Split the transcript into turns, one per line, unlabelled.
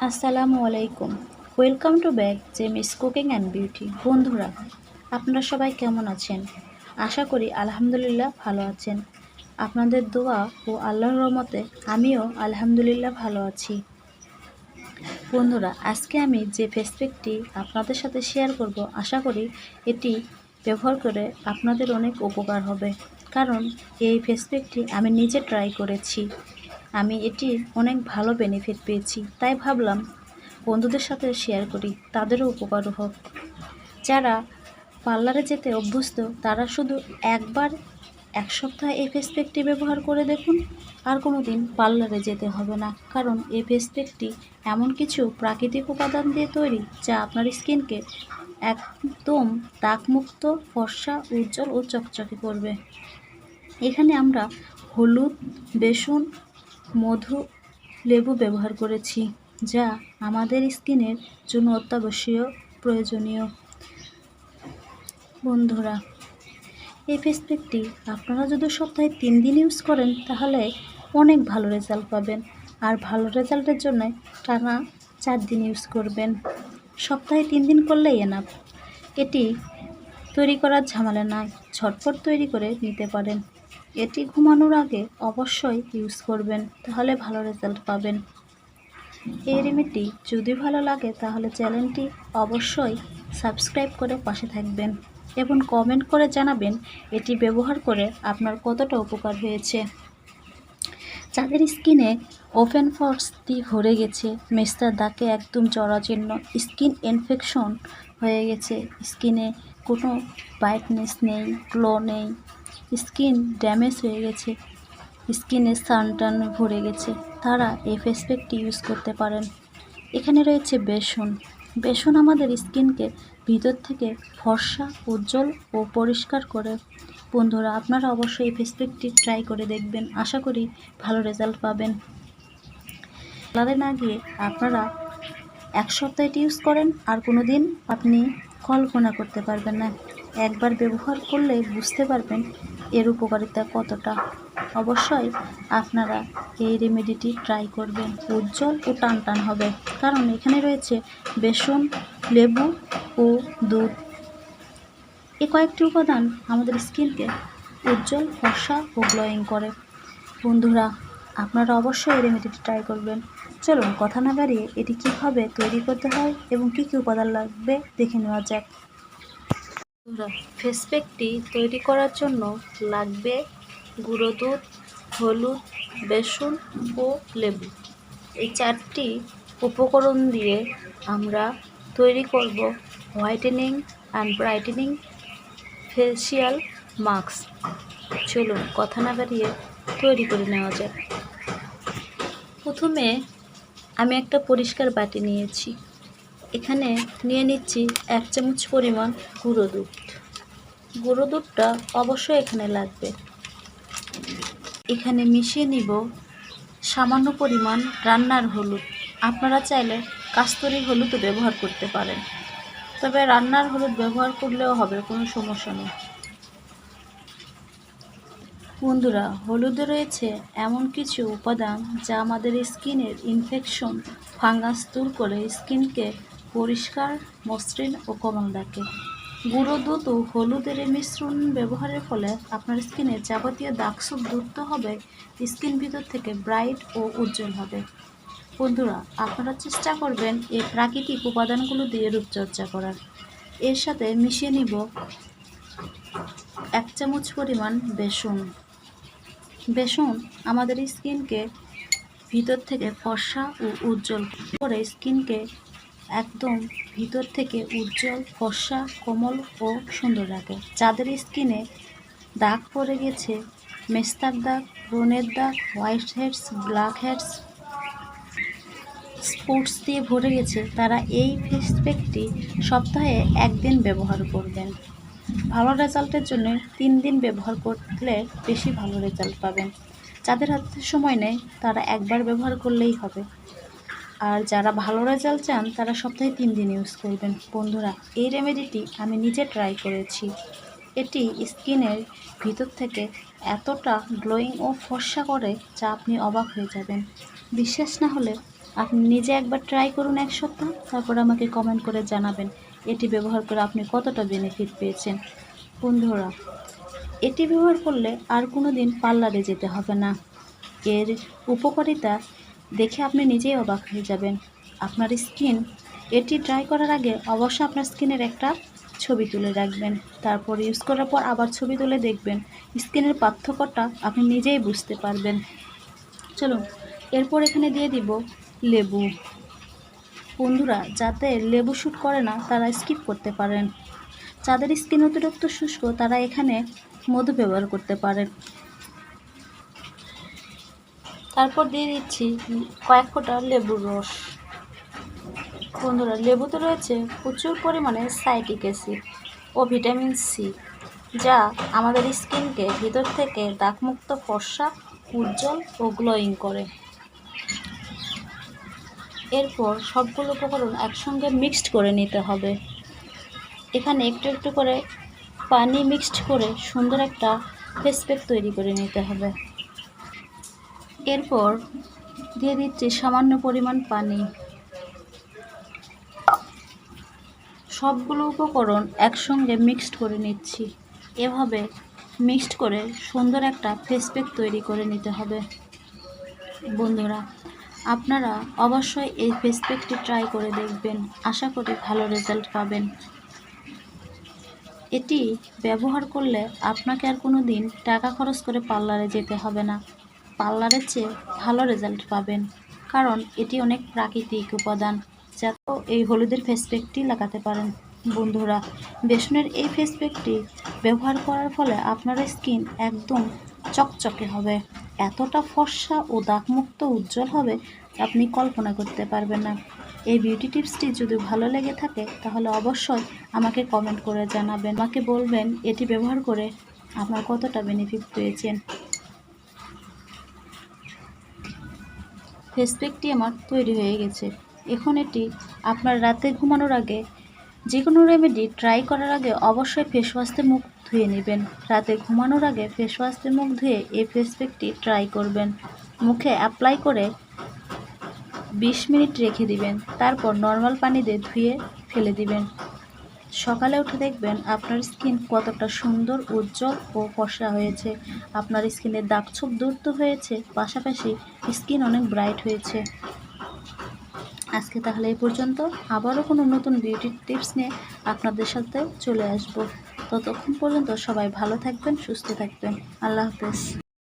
আসসালামু আলাইকুম। Welcome to back Jemi's cooking and beauty. বন্ধুরা, আপনারা সবাই কেমন আছেন? আশা করি আলহামদুলিল্লাহ ভালো আছেন। আপনাদের দোয়া ও আল্লাহর রহমতে আমিও আলহামদুলিল্লাহ ভালো আছি। বন্ধুরা, আজকে আমি যে ফেস প্যাকটি আপনাদের সাথে শেয়ার করব, আশা করি এটি ব্যবহার করে আপনাদের অনেক উপকার হবে। কারণ এই ফেস প্যাকটি আমি নিজে ট্রাই করেছি, আমি এটি অনেক ভালো বেনিফিট পেয়েছি, তাই ভাবলাম বন্ধুদের সাথে শেয়ার করি, তাদেরও উপকার হোক। যারা পার্লারে যেতে অভ্যস্ত তারা শুধু একবার এক সপ্তাহ এই ফেস প্যাকটি ব্যবহার করে দেখুন, আর কোনো দিন পার্লারে যেতে হবে না। কারণ এই ফেস প্যাকটি এমন কিছু প্রাকৃতিক উপাদান দিয়ে তৈরি যা আপনার স্কিনকে একদম দাগমুক্ত, ফর্সা, উজ্জ্বল ও চকচকে করবে। এখানে আমরা হলুদ, বেসন, মধু, লেবু ব্যবহার করেছি, যা আমাদের স্কিনের জন্য অত্যাবশ্যকীয় প্রয়োজনীয়। বন্ধুরা, এই ফেস প্যাকটি আপনারা যদি সপ্তাহে 3 দিন ইউজ করেন তাহলে অনেক ভালো রেজাল্ট পাবেন। আর ভালো রেজাল্টের জন্য টানা 4 দিন ইউজ করবেন। সপ্তাহে 3 দিন করলেই এনাফ। এটি তৈরি করার ঝামেলা নাই, ঝটপট তৈরি করে নিতে পারেন। এটি ঘুমানোর আগে অবশ্যই ইউজ করবেন, তাহলে ভালো রেজাল্ট পাবেন। এই রেমেডি যদি ভালো লাগে তাহলে চ্যানেলটি অবশ্যই সাবস্ক্রাইব করে পাশে থাকবেন এবং কমেন্ট করে জানাবেন এটি ব্যবহার করে আপনার কতটা উপকার হয়েছে। যাদের স্কিনে ওপেন পোরস দিয়ে ভরে গেছে, মেস্তার দাগে একদম জরাজীর্ণ, স্কিন ইনফেকশন হয়ে গেছে, স্কিনে কোনো ব্রাইটনেস নেই, গ্লো নেই, স্কিন ড্যামেজ হয়ে গেছে, স্কিনে সানটান ভরে গেছে, তারা এই ফেস প্যাকটি ইউজ করতে পারেন। এখানে রয়েছে বেসন। বেসন আমাদের স্কিনকে ভিতর থেকে ফর্সা, উজ্জ্বল ও পরিষ্কার করে। বন্ধুরা, আপনারা অবশ্যই এই ফেস প্যাকটি ট্রাই করে দেখবেন, আশা করি ভালো রেজাল্ট পাবেন। পার্লারে না গিয়ে আপনারা এক সপ্তাহ এটি ইউজ করেন, আর কোনো দিন আপনি কল্পনা করতে পারবেন না। একবার ব্যবহার করলে বুঝতে পারবেন এর উপকারিতা কতটা। অবশ্যই আপনারা এই রেমেডিটি ট্রাই করবেন, উজ্জ্বল ও টান টান হবে। কারণ এখানে রয়েছে বেসন, লেবু ও দুধ। এই কয়েকটি উপাদান আমাদের স্কিনকে উজ্জ্বল, ফর্সা ও গ্লোয়িং করে। বন্ধুরা, আপনারা অবশ্যই এই রেমেডিটি ট্রাই করবেন। চলুন কথা না বাড়িয়ে এটি কীভাবে তৈরি করতে হয় এবং কী কী উপাদান লাগবে দেখে নেওয়া যাক। ফেস প্যাকটি তৈরি করার জন্য লাগবে গুঁড়ো দুধ, হলুদ, বেসন ও লেবু। এই 4টি উপকরণ দিয়ে আমরা তৈরি করব whitening and brightening facial mask. চলুন কথা না বাড়িয়ে তৈরি করে নেওয়া যাক। প্রথমে আমি একটা পরিষ্কার বাটি নিয়েছি, এখানে নিয়ে নিচ্ছি 1 চামচ পরিমাণ গুঁড়ো দুধ। গুঁড়ো দুধটা অবশ্যই এখানে লাগবে। এখানে মিশিয়ে নিব সামান্য পরিমাণ রান্নার হলুদ। আপনারা চাইলে কাস্তুরি হলুদও ব্যবহার করতে পারেন, তবে রান্নার হলুদ ব্যবহার করলেও হবে, কোনো সমস্যা নেই। বন্ধুরা, হলুদে রয়েছে এমন কিছু উপাদান যা আমাদের স্কিনের ইনফেকশন, ফাঙ্গাস দূর করে স্কিনকে পরিষ্কার, মসৃণ ও কোমল রাখে। গুঁড়ো দুধ ও হলুদের এই মিশ্রণ ব্যবহারের ফলে আপনার স্কিনের যাবতীয় দাগছোপ দূর হবে, স্কিন ভিতর থেকে ব্রাইট ও উজ্জ্বল হবে। বন্ধুরা, আপনারা চেষ্টা করবেন এই প্রাকৃতিক উপাদানগুলো দিয়ে রূপচর্চা করার। এর সাথে মিশিয়ে নিব 1 চামচ পরিমাণ বেসন। বেসন আমাদের স্কিনকে ভিতর থেকে ফর্সা ও উজ্জ্বল করে, স্কিনকে একদম ভিতর থেকে উজ্জ্বল, ফর্সা, কোমল ও সুন্দর রাখে। যাদের স্কিনে দাগ পড়ে গেছে, মেস্তার দাগ, ব্রণের দাগ, whiteheads, blackheads, spots দিয়ে ভরে গেছে, তারা এই ফেস প্যাকটি সপ্তাহে 1 দিন ব্যবহার করবেন। ভালো রেজাল্টের জন্য 3 দিন ব্যবহার করলে বেশি ভালো রেজাল্ট পাবেন। যাদের হাতে সময় নেই তারা একবার ব্যবহার করলেই হবে, আর যারা ভালো রেজাল্ট চান তারা সপ্তাহে 3 দিন ইউজ করবেন। বন্ধুরা, এই রেমেডিটি আমি নিজে ট্রাই করেছি। এটি স্কিনের ভিতর থেকে এতটা গ্লোয়িং ও ফর্সা করে যা আপনি অবাক হয়ে যাবেন। বিশ্বাস না হলে আপনি নিজে একবার ট্রাই করুন 1 সপ্তাহ, তারপর আমাকে কমেন্ট করে জানাবেন এটি ব্যবহার করে আপনি কতটা বেনিফিট পেয়েছেন। বন্ধুরা, এটি ব্যবহার করলে আর কোনো দিন পার্লারে যেতে হবে না। এর উপকারিতা দেখে আপনি নিজেই অবাক হয়ে যাবেন। আপনার স্কিন এটি ট্রাই করার আগে অবশ্যই আপনার স্কিনের একটা ছবি তুলে রাখবেন, তারপর ইউজ করার পর আবার ছবি তুলে দেখবেন। স্কিনের পার্থক্যটা আপনি নিজেই বুঝতে পারবেন। চলুন, এরপর এখানে দিয়ে দিব লেবু। বন্ধুরা, যাতে লেবু শ্যুট করে না তারা স্কিপ করতে পারেন। যাদের স্কিন অতিরিক্ত শুষ্ক তারা এখানে মধু ব্যবহার করতে পারেন। তারপর দিয়ে দিচ্ছি কয়েক ফোঁটা লেবুর রস। বন্ধুরা, লেবুতে রয়েছে প্রচুর পরিমাণে সাইট্রিক অ্যাসিড ও ভিটামিন সি, যা আমাদের স্কিনকে ভিতর থেকে দাগমুক্ত, ফর্সা, উজ্জ্বল ও গ্লোয়িং করে। এরপর সবগুলো উপকরণ একসঙ্গে মিক্সড করে নিতে হবে। এখানে একটু একটু করে পানি মিক্সড করে সুন্দর একটা ফেস প্যাক তৈরি করে নিতে হবে। এরপর দিয়ে দিচ্ছি সামান্য পরিমাণ পানি। সবগুলো উপকরণ একসঙ্গে মিক্সড করে নিচ্ছি। এভাবে মিক্সড করে সুন্দর একটা ফেস প্যাক তৈরি করে নিতে হবে। বন্ধুরা, আপনারা অবশ্যই এই ফেস প্যাকটি ট্রাই করে দেখবেন, আশা করি ভালো রেজাল্ট পাবেন। এটি ব্যবহার করলে আপনাকে আর কোনো দিন টাকা খরচ করে পার্লারে যেতে হবে না। পার্লারের চেয়ে ভালো রেজাল্ট পাবেন, কারণ এটি অনেক প্রাকৃতিক উপাদান, যাতে এই হলুদের ফেস প্যাকটি লাগাতে পারেন। বন্ধুরা, বেসনের এই ফেস প্যাকটি ব্যবহার করার ফলে আপনার স্কিন একদম চকচকে হবে, এতটা ফর্সা ও দাগমুক্ত উজ্জ্বল হবে আপনি কল্পনা করতে পারবেন না। এই বিউটি টিপসটি যদি ভালো লেগে থাকে তাহলে অবশ্যই আমাকে কমেন্ট করে জানাবেন, আমাকে বলবেন এটি ব্যবহার করে আপনার কতটা বেনিফিট পেয়েছেন। ফেস প্যাকটি আমার তৈরি হয়ে গেছে। এখন এটি আপনার রাতে ঘুমানোর আগে, যে কোনো রেমেডি ট্রাই করার আগে অবশ্যই ফেস ওয়াশে মুখ ধুয়ে নেবেন। রাতে ঘুমানোর আগে ফেস ওয়াশে মুখ ধুয়ে এই ফেস প্যাকটি ট্রাই করবেন। মুখে অ্যাপ্লাই করে 20 মিনিট রেখে দিবেন, তারপর নর্মাল পানি দিয়ে ধুয়ে ফেলে দিবেন। সকালে উঠে দেখবেন আপনার স্কিন কতটা সুন্দর, উজ্জ্বল ও ফর্সা হয়েছে। আপনার স্কিনের দাগছোপ দূর তো হয়েছে, পাশাপাশি স্কিন অনেক ব্রাইট হয়েছে। আজকে তাহলে এই পর্যন্ত, আবারও কোনো নতুন বিউটি টিপস নিয়ে আপনাদের সাথে চলে আসব। ততক্ষণ পর্যন্ত সবাই ভালো থাকবেন, সুস্থ থাকবেন। আল্লাহ হাফেজ।